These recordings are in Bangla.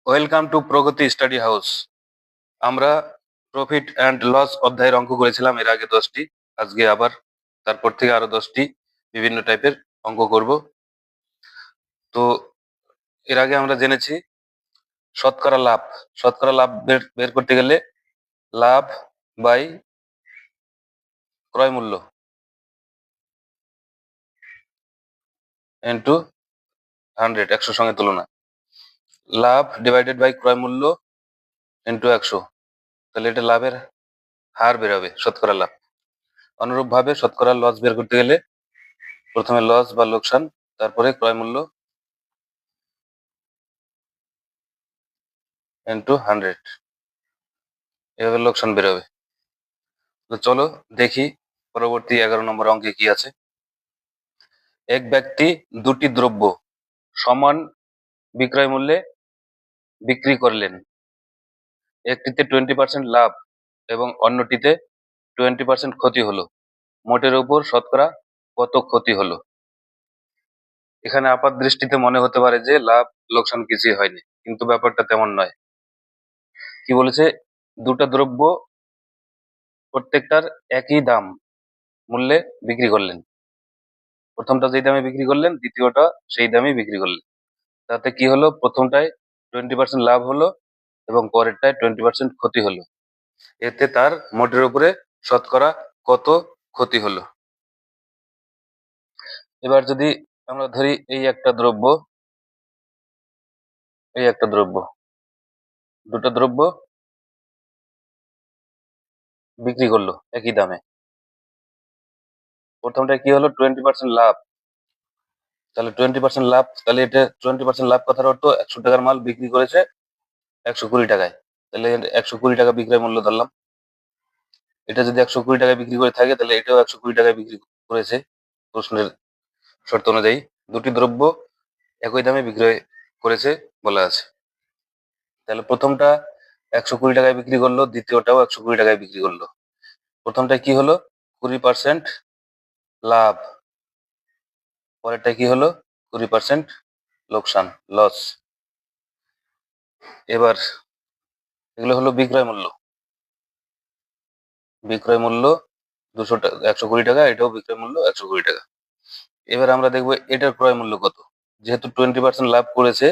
Welcome to Pragati study house. আমরা প্রফিট অ্যান্ড লস অধ্যায়ের অঙ্ক করেছিলাম এর আগে 10টি। আজকে আবার তারপর থেকে আরো 10টি বিভিন্ন টাইপের অঙ্ক করব। তো এর আগে আমরা জেনেছি শতকরা লাভ। শতকরা লাভ বের বের করতে গেলে লাভ বাই ক্রয় মূল্য ইন্টু 100, 100 সঙ্গে তুলনা, লাভ ডিভাইডেড বাই ক্রয় মূল্য ইন্টু 100, তাহলে এটা লাভের হার বেরোবে, শতকরা লাভ। অনুরূপ ভাবে শতকরা লস বের করতে গেলে প্রথমে লস বা লোকসান, তারপরে ক্রয় মূল্য ইন্টু 100, এভাবে লোকসান বেরোবে। তো চলো দেখি পরবর্তী 11 নম্বর অঙ্কে কি আছে। এক ব্যক্তি দুটি দ্রব্য সমান বিক্রয় মূল্যে বিক্রি করলেন। একটিতে 20% লাভ এবং অন্যটিতে 20% ক্ষতি হলো। মোটের উপর শতকরা কত ক্ষতি হলো? এখানে আপাত দৃষ্টিতে মনে হতে পারে যে লাভ লোকসান কিছুই হয়নি, কিন্তু ব্যাপারটা তেমন নয়। কি বলেছে? দুটা দ্রব্য প্রত্যেকটার একই দাম মূল্যে বিক্রি করলেন। প্রথমটা যেই দামে বিক্রি করলেন, দ্বিতীয়টা সেই দামে বিক্রি করলেন। তাতে কি হলো? প্রথমটায় 20% লাভ হলো এবং পরেরটায় 20% ক্ষতি হলো। এতে তার মোটের উপরে শতকরা কত ক্ষতি হলো? এবার যদি আমরা ধরি এই একটা দ্রব্য, দুটো দ্রব্য বিক্রি করলো একই দামে। প্রথমটায় কি হলো? 20% লাভ। তাহলে 20% লাভ, তাহলে এটা 20% লাভ কথার অর্থ 100 টাকার মাল বিক্রি করেছে 120 টাকায়। তাহলে 120 টাকা বিক্রয় মূল্য ধরলাম। এটা যদি 120 টাকায় বিক্রি করে থাকে, তাহলে এটাও 120 টাকায় বিক্রি করেছে প্রশ্নের শর্ত অনুযায়ী। দুটি দ্রব্য একই দামে বিক্রয় করেছে বলা আছে। তাহলে প্রথমটা 120 টাকায় বিক্রি করলো, দ্বিতীয়টাও 120 টাকায় বিক্রি করলো। প্রথমটা কি হলো? 20% লাভ, পরেরটা কি হলো? 20% লোকসান, লস। এবার এগুলো হলো বিক্রয় মূল্য। বিক্রয় মূল্য 200 টাকা, 120 টাকা, এটাও বিক্রয় মূল্য 120 টাকা। এবার আমরা দেখবো এটার ক্রয় মূল্য কত। যেহেতু 20% লাভ করেছে,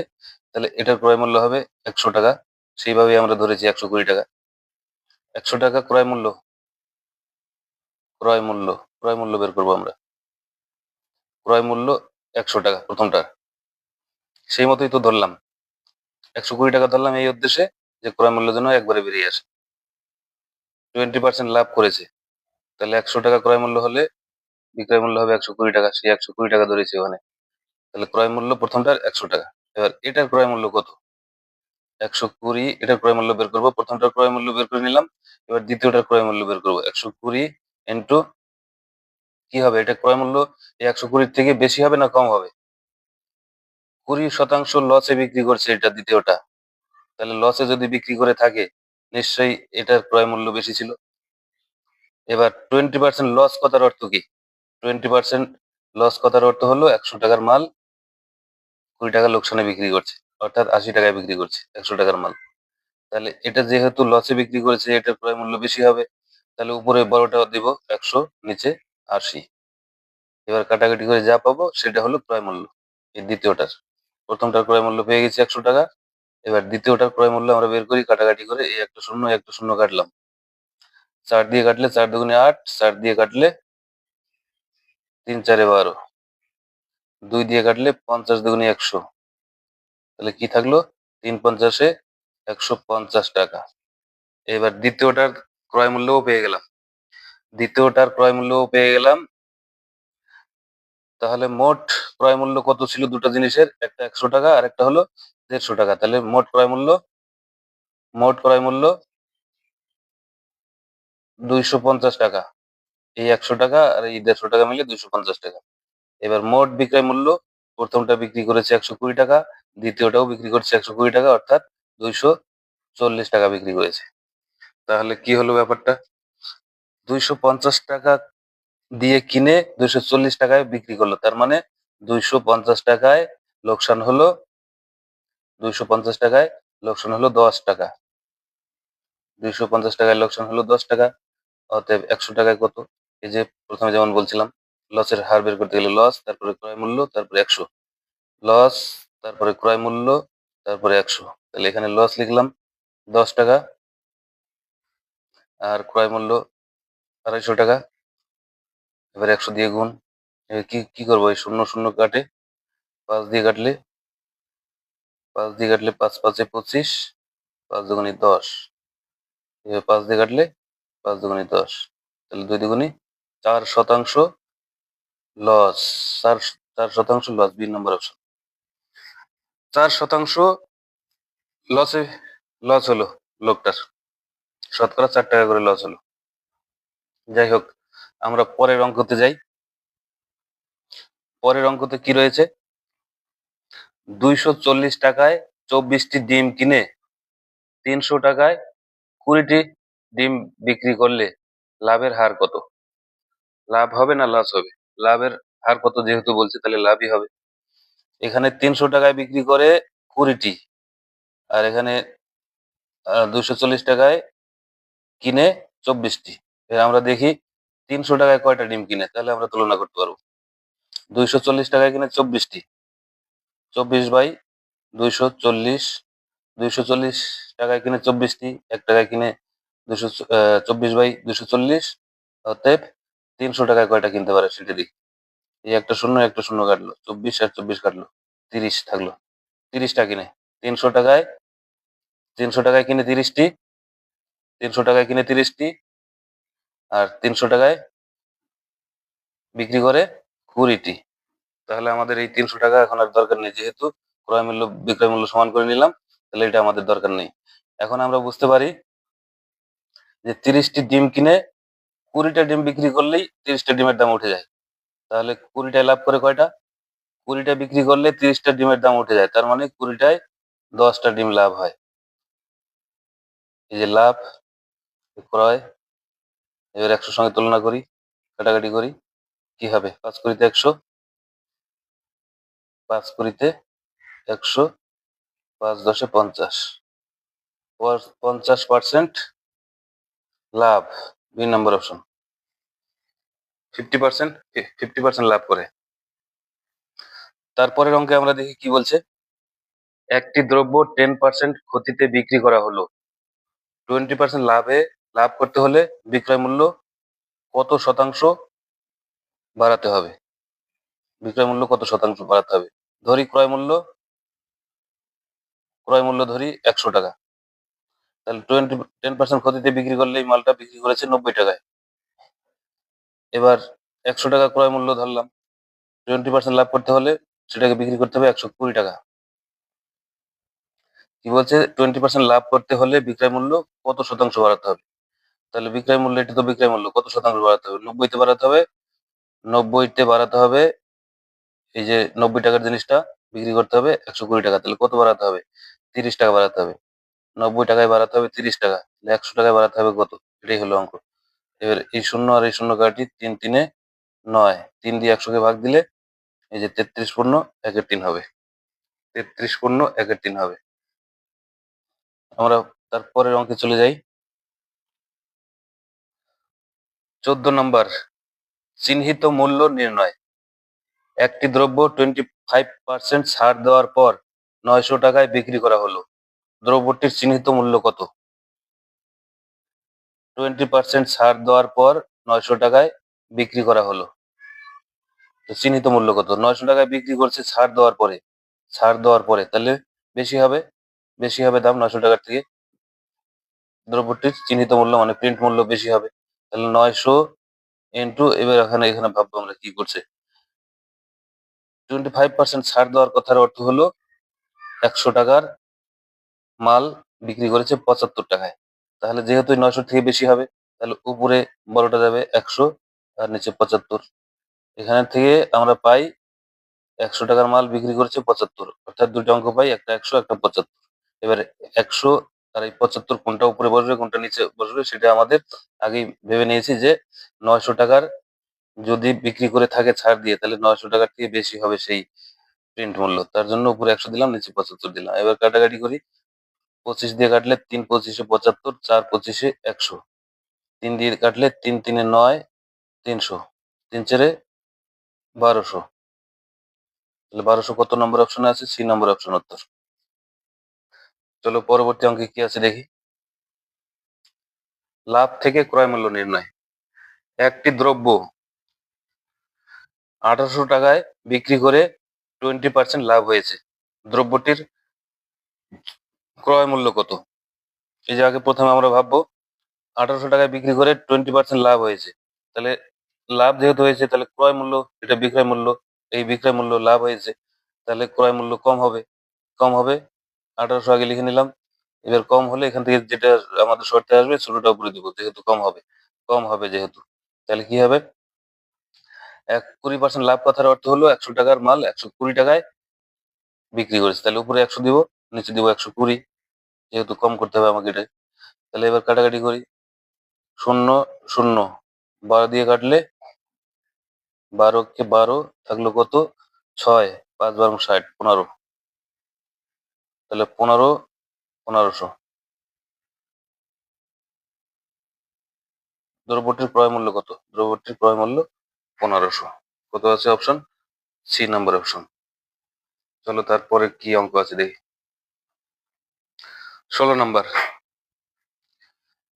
তাহলে এটার ক্রয় মূল্য হবে 100 টাকা। সেইভাবে আমরা ধরেছি 120 টাকা। 100 টাকা ক্রয় মূল্য, ক্রয় মূল্য বের করবো আমরা। ক্রয় মূল্য 100 টাকা প্রথমটার, সেই মতোই তো ধরলাম। 120 টাকা ধরলাম এই উদ্দেশ্যে যে ক্রয় মূল্য যেন একবারে বেরিয়ে আসে। 20% লাভ করেছে, তাহলে 100 টাকা ক্রয় মূল্য হলে বিক্রয় মূল্য হবে 120 টাকা, সেই 120 টাকা ধরেছি ওখানে। তাহলে ক্রয় মূল্য প্রথমটার 100 টাকা। এবার এটার ক্রয় মূল্য কত? 120, এটার ক্রয় মূল্য বের করবো। প্রথমটার ক্রয় মূল্য বের করে নিলাম, এবার দ্বিতীয়টার ক্রয় মূল্য বের করবো। 120 ইন্টু কি হবে? এটা ক্রয় মূল্য এই 120 থেকে বেশি হবে না কম হবে? 20% লসে বিক্রি করছে এটা দ্বিতীয়টা। তাহলে লসে যদি বিক্রি করে থাকে, নিশ্চয়ই এটার ক্রয় মূল্য বেশি ছিল। এবার 20% লস কথার অর্থ কি? 20% লস কথার অর্থ হলো 100 টাকার মাল 20 টাকা লোকসানে বিক্রি করছে, অর্থাৎ 80 টাকায় বিক্রি করছে 100 টাকার মাল। তাহলে এটা যেহেতু লসে বিক্রি করেছে, এটার ক্রয় মূল্য বেশি হবে। তাহলে উপরে বড়টা দিব 100, নিচে 80। এবার কাটাকাটি করে যা পাবো সেটা হলো ক্রয় মূল্য এই দ্বিতীয়টার। প্রথমটার ক্রয় মূল্য পেয়ে গেছি 100 টাকা। এবার দ্বিতীয়টার ক্রয় মূল্য আমরা বের করি কাটাকাটি করে। এই একটা শূন্য কাটলাম, 4 দিয়ে কাটলে 4 দুগুণে 8, 4 দিয়ে কাটলে 3 4 12, 2 দিয়ে কাটলে 50 দুগুণে 100, তাহলে কি থাকলো? 3 50-এ 150 টাকা। এবার দ্বিতীয়টার ক্রয় মূল্যও পেয়ে গেলাম। তাহলে মোট ক্রয় মূল্য কত ছিল দুটো জিনিসের? একটা 100 টাকা আর একটা হলো 150 টাকা। তাহলে মোট ক্রয় মূল্য 250 টাকা। এই 100 টাকা আর এই 150 টাকা মিলে 250 টাকা। এবার মোট বিক্রয় মূল্য, প্রথমটা বিক্রি করেছে 120 টাকা, দ্বিতীয়টাও বিক্রি করছে 120 টাকা, অর্থাৎ 240 টাকা বিক্রি করেছে। তাহলে কি হলো ব্যাপারটা? 250 টাকা দিয়ে কিনে 240 টাকায় বিক্রি করলো, তার মানে 250 টাকায় লোকসান হলো। 250 টাকায় লোকসান হলো 10 টাকা। 250 টাকায় লোকসান হলো 10 টাকা। অতএব 100 টাকায় কত? এই যে প্রথমে যেমন বলছিলাম, লসের হার বের করতে গেলে লস, তারপরে ক্রয় মূল্য, তারপরে 100। লস, তারপরে ক্রয় মূল্য, তারপরে 100। তাহলে এখানে লস লিখলাম 10 টাকা, আর ক্রয় মূল্য 250 টাকা। এবার 100 দিয়ে গুণ। এবার কি করবো? এই শূন্য শূন্য কাটে, 5 দিয়ে কাটলে 5 পাঁচে 25, 5 দুগুণে 10। এবার 5 দিয়ে কাটলে 5 দুগুণে 10, তাহলে 2 দুগুণে 4% লস। 4% লস, 2 নম্বর অপশন। 4% লসে লস হলো লোকটার, শতকরা 4 টাকা করে লস হলো। যাই হোক, আমরা পরের অঙ্কতে যাই। পরের অঙ্কতে কি রয়েছে? 240 টাকায় 24টি ডিম কিনে 300 টাকায় 20টি ডিম বিক্রি করলে লাভের হার কত? লাভ হবে না লস হবে? লাভের হার কত যেহেতু বলছে, তাহলে লাভই হবে। এখানে 300 টাকায় বিক্রি করে 20টি, আর এখানে 240 টাকায় কিনে 24টি। আমরা দেখি 300 টাকায় কয়টা ডিম কিনে, তাহলে আমরা তুলনা করতে পারবো। 240 টাকায় কিনে 24টি, 24 বাই 240। 240 টাকায় কিনে 24টি, 1 টাকায় কিনে 24 বাই 240। অতএব 300 টাকায় কয়টা কিনতে পারে সেটা দেখি। এই একটা শূন্য একটা শূন্য কাটলো, 24 আর 24 কাটলো, 30 থাকলো। 30টা কিনে 300 টাকায়, 300 টাকায় কিনে 30টি, 300 টাকায় কিনে 30টি, আর 300 টাকায় বিক্রি করে 20টি। তাহলে আমাদের এই 300 টাকা এখন আর দরকার নেই, যেহেতু ক্রয় মূল্য বিক্রয় মূল্য সমান করে নিলাম, তাহলে এটা আমাদের দরকার নেই। এখন আমরা বুঝতে পারি যে 30টি ডিম কিনে 20টা ডিম বিক্রি করলেই 30টা ডিমের দাম উঠে যায়। তাহলে 20টায় লাভ করে কয়টা? 20টা বিক্রি করলে 30টা ডিমের দাম উঠে যায়, তার মানে 20টায় 10টা ডিম লাভ হয়। এই যে লাভ, ক্রয়। এবার 100 সঙ্গে তুলনা করি, কাটাকাটি করি, কি হবে? 5 কুড়িতে 100, 5 কুড়িতে 100, 5 10 50, 50% লাভ, 2 নম্বর অপশন। 50%, 50% লাভ করে। তারপরের অঙ্কে আমরা দেখি কি বলছে। একটি দ্রব্য 10% ক্ষতিতে বিক্রি করা হলো, 20% লাভ করতে হলে বিক্রয় মূল্য কত শতাংশ বাড়াতে হবে? বিক্রয় মূল্য কত শতাংশ বাড়াতে হবে? ধরি ক্রয় মূল্য ধরি 100 টাকা। তাহলে 10% ক্ষতিতে বিক্রি করলে এই মালটা বিক্রি করেছে 90 টাকায়। এবার 100 টাকা ক্রয় মূল্য ধরলাম, 20% লাভ করতে হলে সেটাকে বিক্রি করতে হবে 120 টাকা। কি বলছে? 20% লাভ করতে হলে বিক্রয় মূল্য কত শতাংশ বাড়াতে হবে? তাহলে বিক্রয় মূল্য, এটা তো বিক্রয় মূল্য, কত শতাংশ বাড়াতে হবে? 90তে বাড়াতে হবে। 90তে বাড়াতে হবে, এই যে 90 টাকার জিনিসটা বিক্রি করতে হবে 120 টাকা, তাহলে কত বাড়াতে হবে? 30 টাকা বাড়াতে হবে। 90 টাকায় বাড়াতে হবে 30 টাকা, তাহলে 100 টাকায় বাড়াতে হবে কত? এটাই হলো অঙ্ক। এবার এই শূন্য আর এই শূন্য কাটি, 3 3 9, 3 দিয়ে 100 কে ভাগ দিলে এই যে 33 পূর্ণ 1/3 হবে। 33 পূর্ণ 1/3 হবে। আমরা তারপরের অঙ্কে চলে যাই। 14 নম্বর, চিহ্নিত মূল্য নির্ণয়। একটি দ্রব্য 25% ছাড় দেওয়ার পর 900 টাকায় বিক্রি করা হলো, দ্রব্যটির চিহ্নিত মূল্য কত? 20% ছাড় দেওয়ার পর 900 টাকায় বিক্রি করা হলো, তো চিহ্নিত মূল্য কত? 900 টাকায় বিক্রি করছে ছাড় দেওয়ার পরে, তাহলে বেশি হবে দাম 900 টাকার থেকে। দ্রব্যটির চিহ্নিত মূল্য মানে প্রিন্ট মূল্য বেশি হবে। তাহলে 900 ইন্টু, এবার এখানে ভাববো আমরা কি করছে। 25% ছাড় দেওয়ার কথার অর্থ হলো 100 টাকার মাল বিক্রি করেছে 75 টাকায়। তাহলে যেহেতু 900 থেকে বেশি হবে, তাহলে উপরে বড়টা যাবে 100 আর নিচে 75। এখানে থেকে আমরা পাই 100 টাকার মাল বিক্রি করেছে 75, অর্থাৎ দুটো অঙ্ক পাই, একটা 100 একটা 75। এবারে 100 আর এই 75 কোনটা উপরে বসবে কোনটা নিচে বসবে সেটা আমাদের আগেই ভেবে নিয়েছি যে 900 টাকার যদি বিক্রি করে থাকে ছাড় দিয়ে, তাহলে 900 টাকার থেকে বেশি হবে সেই প্রিন্ট মূল্য, তার জন্য উপরে 100 দিলাম, নিচে 75 দিলাম। এবার কাটাকাটি করি, 25 দিয়ে কাটলে 3 25 75, 4 25 100, 3 দিয়ে কাটলে 3 3 9, 300, 3 4 1200। তাহলে 1200 কত নম্বর অপশনে আছে? সি নম্বর অপশন উত্তর। চলো পরবর্তী অঙ্কে কি আছে দেখি। লাভ থেকে ক্রয় মূল্য নির্ণয়। একটি দ্রব্য 1800 টাকায় বিক্রি করে 20% লাভ হয়েছে, দ্রব্যটির ক্রয় মূল্য কত? এই যে আগে প্রথমে আমরা ভাববো 1800 টাকায় বিক্রি করে 20% লাভ হয়েছে, তাহলে লাভ যেহেতু হয়েছে তাহলে ক্রয় মূল্য, এটা বিক্রয় মূল্য, এই বিক্রয় মূল্য লাভ হয়েছে, তাহলে ক্রয় মূল্য কম হবে। কম হবে 1800 আগে লিখে নিলাম। এবার কম হলে এখান থেকে যেটা আমাদের শর্তে আসবে ছোটটা উপরে দিব, যেহেতু কম হবে। কম হবে যেহেতু, তাহলে কি হবে? 20% লাভ কথার অর্থ হলো 100 টাকার মাল 120 টাকায় বিক্রি করেছে, তাহলে উপরে 100 দিব, নিচে দিব 120, যেহেতু কম করতে হবে আমাকে এটা। তাহলে এবার কাটাকাটি করি, 0 0, 12 দিয়ে কাটলে 12 কে 12 থাকলো কত? 6, 5 12 60, 15, তাহলে 1500। দ্রব্যটির ক্রয় মূল্য কত? দ্রব্যটির ক্রয় মূল্য 1500। কত আছে? Option C number option. চলো তারপরে কি অঙ্ক আছে দেখি। 16 নাম্বার,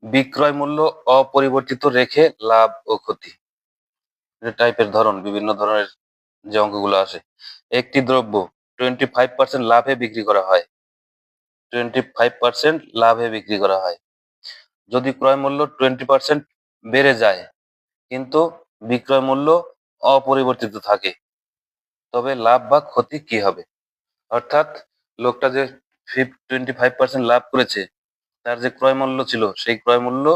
বিক্রয় মূল্য অপরিবর্তিত রেখে লাভ ও ক্ষতি। টাইপের ধরন, বিভিন্ন ধরনের যে অঙ্কগুলো আসে। একটি দ্রব্য 25% লাভে বিক্রি করা হয়, 25% লাভে বিক্রি করা হয়। যদি ক্রয় মূল্য 20% বেড়ে যায় কিন্তু বিক্রয় মূল্য অপরিবর্তিত থাকে, তবে লাভ বা ক্ষতি কি হবে? অর্থাৎ লোকটা যে 25% লাভ করেছে, তার যে ক্রয় মূল্য ছিল সেই ক্রয় মূল্য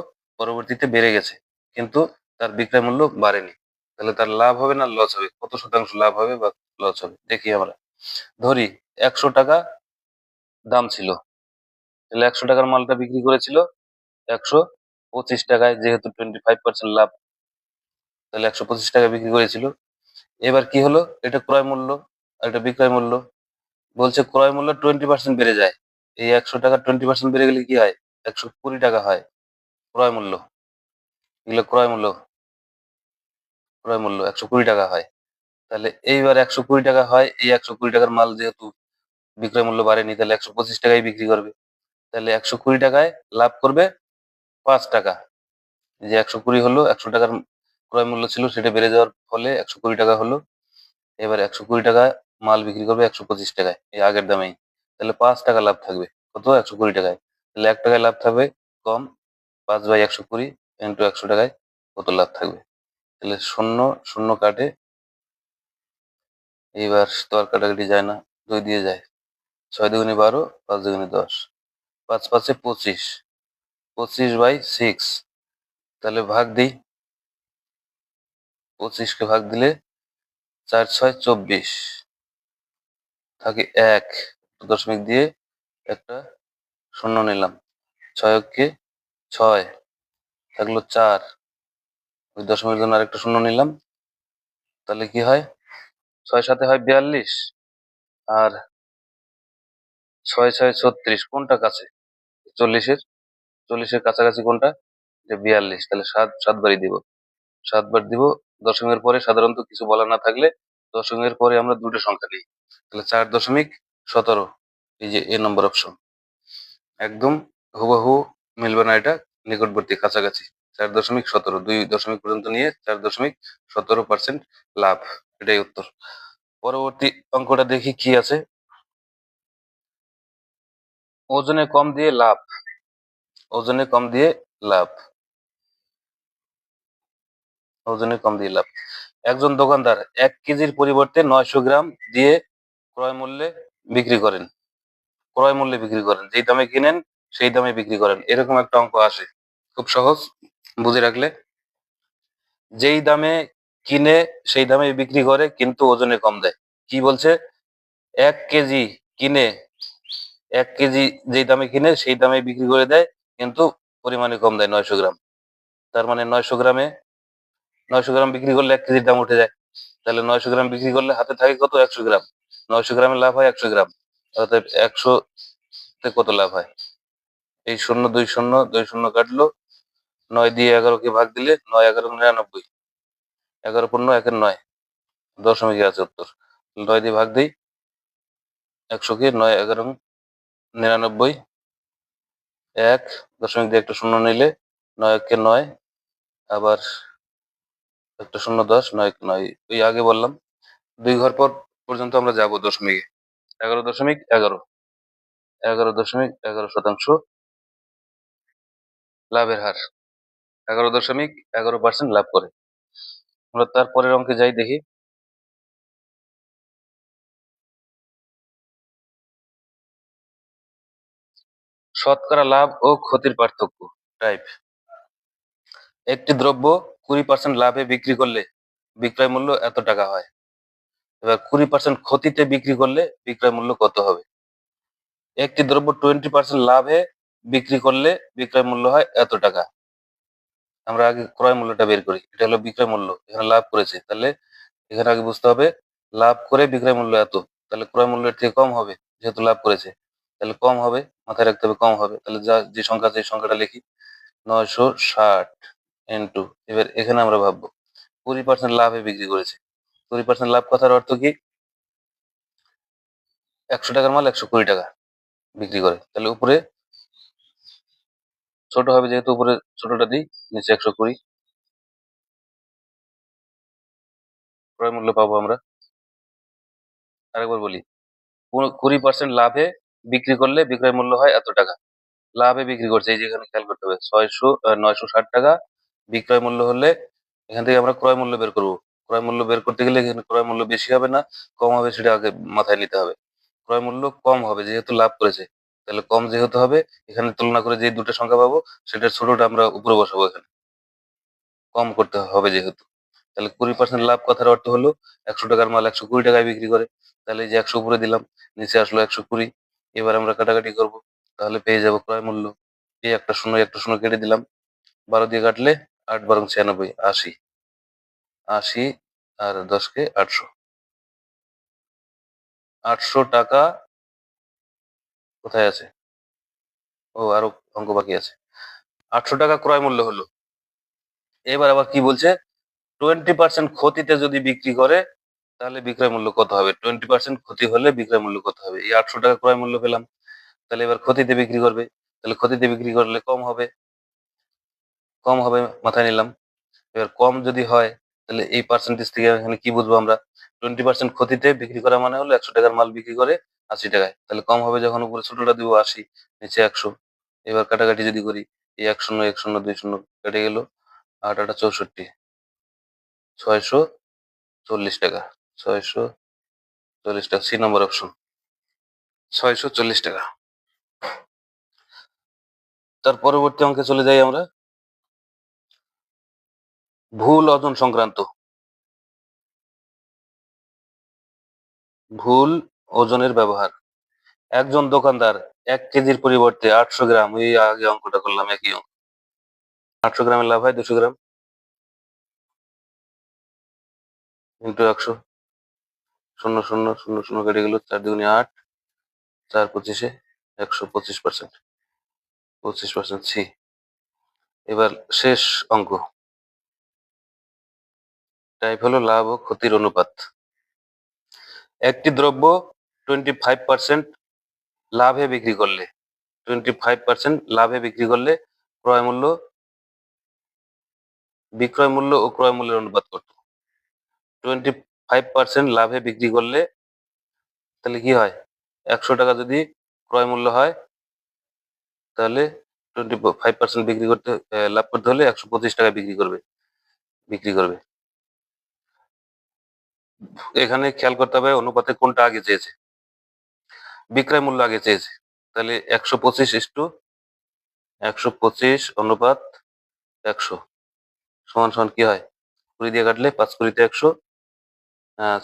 পরবর্তীতে বেড়ে গেছে, কিন্তু তার বিক্রয় মূল্য বাড়েনি, তাহলে তার লাভ হবে না লস হবে? কত শতাংশ লাভ হবে বা লস হবে দেখি আমরা। ধরি 100 টাকা দাম ছিল, তাহলে 100 টাকার মালটা বিক্রি করেছিল 125 টাকায়, যেহেতু 25% লাভ, তাহলে 125 টাকা বিক্রি করেছিল। এবার কি হলো? এটা ক্রয় মূল্য আর এটা বিক্রয় মূল্য। বলছে ক্রয় মূল্য 20% বেড়ে যায়, এই 100 টাকা 20% বেড়ে গেলে কি হয়? 120 টাকা হয় ক্রয় মূল্য। এগুলো ক্রয় মূল্য, ক্রয় মূল্য 120 টাকা হয়। তাহলে এইবার 120 টাকা হয়, এই 120 টাকার মাল যেহেতু বিক্রয় মূল্য বাড়েনি, তাহলে 125 টাকায় বিক্রি করবে, তাহলে 120 টাকায় লাভ করবে 5 টাকা। যে 120 হলো, 100 টাকার ক্রয় মূল্য ছিল, সেটা বেড়ে যাওয়ার ফলে 120 টাকা হলো। এবার 120 টাকা মাল বিক্রি করবে 125 টাকায়, এই আগের দামেই, তাহলে 5 টাকা লাভ থাকবে। কত? 120 টাকায়। তাহলে 1 টাকায় লাভ থাকবে কম, 5/120 ইন্টু 100 টাকায় কত লাভ থাকবে? তাহলে 0 0 কাটে, এইবার তো আর কাটাকাটি যায় না, 2 দিয়ে যায়, 6 দুগুণে 12, 5 দুগুণে 10, 5 5-এ 25, 25/6। তাহলে ভাগ দিই, 25 কে ভাগ দিলে 4 6 24, থাকে 1, দশমিক দিয়ে একটা শূন্য নিলাম, 6 কে 6, থাকলো 4, ওই দশমিকের জন্য আরেকটা শূন্য নিলাম, তাহলে কি হয়? 6 7 হয় 42, আর 6 6 36, কোনটা কাছে? 40-এর, 40-এর কাছাকাছি কোনটা? যে 42, তাহলে 7 7 বারই দিব, 7 বার দিব। দশমিকের পরে সাধারণত কিছু বলা না থাকলে দশমিকের পরে আমরা দুটো সংখ্যা নিই, তাহলে 4.17। এই যে এ নম্বর অপশন, একদম হুবহু মিলবে না, এটা নিকটবর্তী কাছাকাছি। 4.17, 2 দশমিক পর্যন্ত নিয়ে 4.17% লাভ, এটাই উত্তর। পরবর্তী অঙ্কটা দেখি কি আছে। ওজনে কম দিয়ে লাভ, ওজনে কম দিয়ে লাভ, ওজনে কম দিয়ে লাভ। একজন দোকানদার 1 কেজির পরিবর্তে 900 গ্রাম দিয়ে ক্রয় মূল্যে বিক্রি করেন, ক্রয় মূল্যে বিক্রি করেন, যেই দামে কিনেন সেই দামে বিক্রি করেন, এরকম একটা অঙ্ক আসে। খুব সহজ, বুঝে রাখলে। যেই দামে কিনে সেই দামে বিক্রি করে কিন্তু ওজনে কম দেয়। কি বলছে? 1 কেজি কিনে, 1 কেজি যেই দামে কিনে সেই দামে বিক্রি করে দেয়, কিন্তু পরিমাণে কম দেয় 900 গ্রাম। তার মানে 900 গ্রাম বিক্রি করলে 1 কেজির দাম উঠে যায়, তাহলে 900 গ্রাম বিক্রি করলে হাতে থাকে কত? 100 গ্রাম। 900 গ্রামে লাভ হয় 100 গ্রাম, অর্থাৎ 100 তে কত লাভ হয়? এই 0 2 0 2 0 কাটলো, 9 দিয়ে 11কে ভাগ দিলে 9 11 99, 11 পূর্ণ 1 9, দশমিকে আছে উত্তর। 9 দিয়ে ভাগ দিই 100কে, 9 11 99, 1 দশমিক দিয়ে একটা শূন্য নিলে 9 কে 9, আবার একটা শূন্য 10, 9 9, ওই আগে বললাম 2 ঘর পর পর্যন্ত আমরা যাব দশমিকে। 11.11, 11.11% লাভের হার, 11.11% লাভ করে। আমরা তারপরের অঙ্কে যাই দেখি। শতকরা লাভ ও ক্ষতির পার্থক্য টাইপ। একটি দ্রব্য 20% লাভে বিক্রি করলে বিক্রয় মূল্য এত টাকা হয়। এবার 20% ক্ষতিতে বিক্রি করলে বিক্রয় মূল্য কত হবে? একটি দ্রব্য 20% লাভে বিক্রি করলে বিক্রয় মূল্য হয় এত টাকা। আমরা আগে ক্রয় মূল্যটা বের করি, এটা হলো বিক্রয় মূল্য, এখানে লাভ করেছে, তাহলে এখানে আগে বুঝতে হবে লাভ করে বিক্রয় মূল্য এত, তাহলে ক্রয় মূল্যের থেকে কম হবে, যেহেতু লাভ করেছে তাহলে কম হবে, মাথায় রাখতে হবে কম হবে। তাহলে যা যে সংখ্যা আছে এই সংখ্যাটা লিখি, 960 ইন্টু, এবার এখানে আমরা ভাববো 20% লাভে বিক্রি করেছে। 20% লাভ কথার অর্থ কি? 100 টাকার মাল 120 টাকা বিক্রি করে, তাহলে উপরে ছোট হবে, যেহেতু উপরে ছোটটা দিই, নিচে 120 ক্রয় মূল্য পাবো আমরা। আরেকবার বলি, 20% লাভে বিক্রি করলে বিক্রয় মূল্য হয় এত টাকা। লাভে বিক্রি করছে, এই যে এখানে খেয়াল করতে হবে 960 টাকা বিক্রয় মূল্য হলে এখান থেকে আমরা ক্রয় মূল্য বের করবো। ক্রয় মূল্য বের করতে গেলে এখানে ক্রয় মূল্য বেশি হবে না কম হবে, সেটা আগে মাথায় নিতে হবে। ক্রয় মূল্য কম হবে যেহেতু লাভ করেছে, তাহলে কম যেহেতু হবে, এখানে তুলনা করে যে দুটো সংখ্যা পাবো সেটার ছোটটা আমরা উপরে বসাবো, এখানে কম করতে হবে যেহেতু। তাহলে 20% লাভ কথার অর্থ হলো 100 টাকার মাল 120 টাকায় বিক্রি করে, তাহলে এই যে 100 উপরে দিলাম, নিচে আসলো 120। এবার আমরা কাটাকাটি করব, তাহলে পেয়ে যাব ক্রয় মূল্য। এই একটা শূন্য একটা শূন্য কেটে দিলাম, 12 দিয়ে কাটলে 8 12 96, 80, 80 আর 10কে 800, 800 টাকা কোথায় আছে? ও আরো অঙ্ক বাকি আছে। 800 টাকা ক্রয় মূল্য হলো। এবার আবার কি বলছে, 20% ক্ষতিতে যদি বিক্রি করে তাহলে বিক্রয় মূল্য কত হবে? 20% ক্ষতি হলে বিক্রয় মূল্য কত হবে? এই 800 টাকা ক্রয় মূল্য পেলাম, তাহলে এবার ক্ষতিতে বিক্রি করবে, তাহলে ক্ষতিতে বিক্রি করলে কম হবে, কম হবে মাথায় নিলাম। এবার কম যদি হয় তাহলে এই পার্সেন্টেজ থেকে এখানে কি বুঝবো আমরা? 20% ক্ষতিতে বিক্রি করা মানে হলো 100 টাকার মাল বিক্রি করে 80 টাকায়, তাহলে কম হবে যখন উপরে ছোটটা দিব 80, নিচে 100। এবার কাটাকাটি যদি করি, এই 1 0 1 0 2 0 কেটে গেল, 8 8 64, 640 টাকা, 640 টাকা, সি নম্বর অপশন, 640 টাকা। তার পরবর্তী অঙ্কে চলে যাই আমরা, ভুল ওজন সংক্রান্ত। ভুল ওজনের ব্যবহার। একজন দোকানদার 1 কেজির পরিবর্তে 800 গ্রাম, এই আগে অঙ্কটা করলাম একই অঙ্ক, 800 গ্রামের লাভ হয় 200 গ্রাম ইন্টু 100, 0 0 0 0 কেটে গেল, 4 2 8, 4 25 125%, 25% সি। এবার শেষ অঙ্ক, টাইপ হলো লাভ ও ক্ষতির অনুপাত। একটি দ্রব্য 25% লাভে বিক্রি করলে, 25% লাভে বিক্রি করলে ক্রয় মূল্য, বিক্রয় মূল্য ও ক্রয় মূল্যের অনুপাত কত? 25% লাভে বিক্রি করলে তাহলে কি হয়? 100 টাকা যদি ক্রয় মূল্য হয় তাহলে 25% বিক্রি করতে, লাভ করতে হলে 125 টাকা বিক্রি করবে। এখানে খেয়াল করতে হবে অনুপাতে কোনটা আগে চেয়েছে, বিক্রয় মূল্য আগে চেয়েছে, তাহলে 125 অনুপাত 100 সমান সমান কি হয়? 20 দিয়ে কাটলে 5 কুড়িতে 100,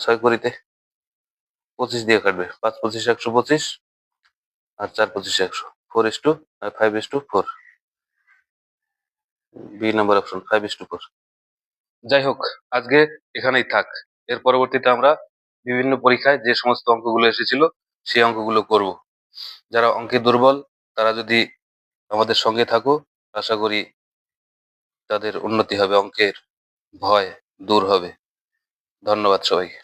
6 কুড়িতে 25 দিয়ে কাটবে, 5 25 125, আর 4 25 100, 5:4, বি নাম্বার অপশন 5:4। যাই হোক, আজকে এখানেই থাক। এর পরবর্তীতে আমরা বিভিন্ন পরীক্ষায় যে সমস্ত অঙ্কগুলো এসেছিল সেই অঙ্কগুলো করব। যারা অঙ্কে দুর্বল তারা যদি আমাদের সঙ্গে থাকো। আশা করি তাদের উন্নতি হবে, অঙ্কের ভয় দূর হবে। ধন্যবাদ সবাইকে।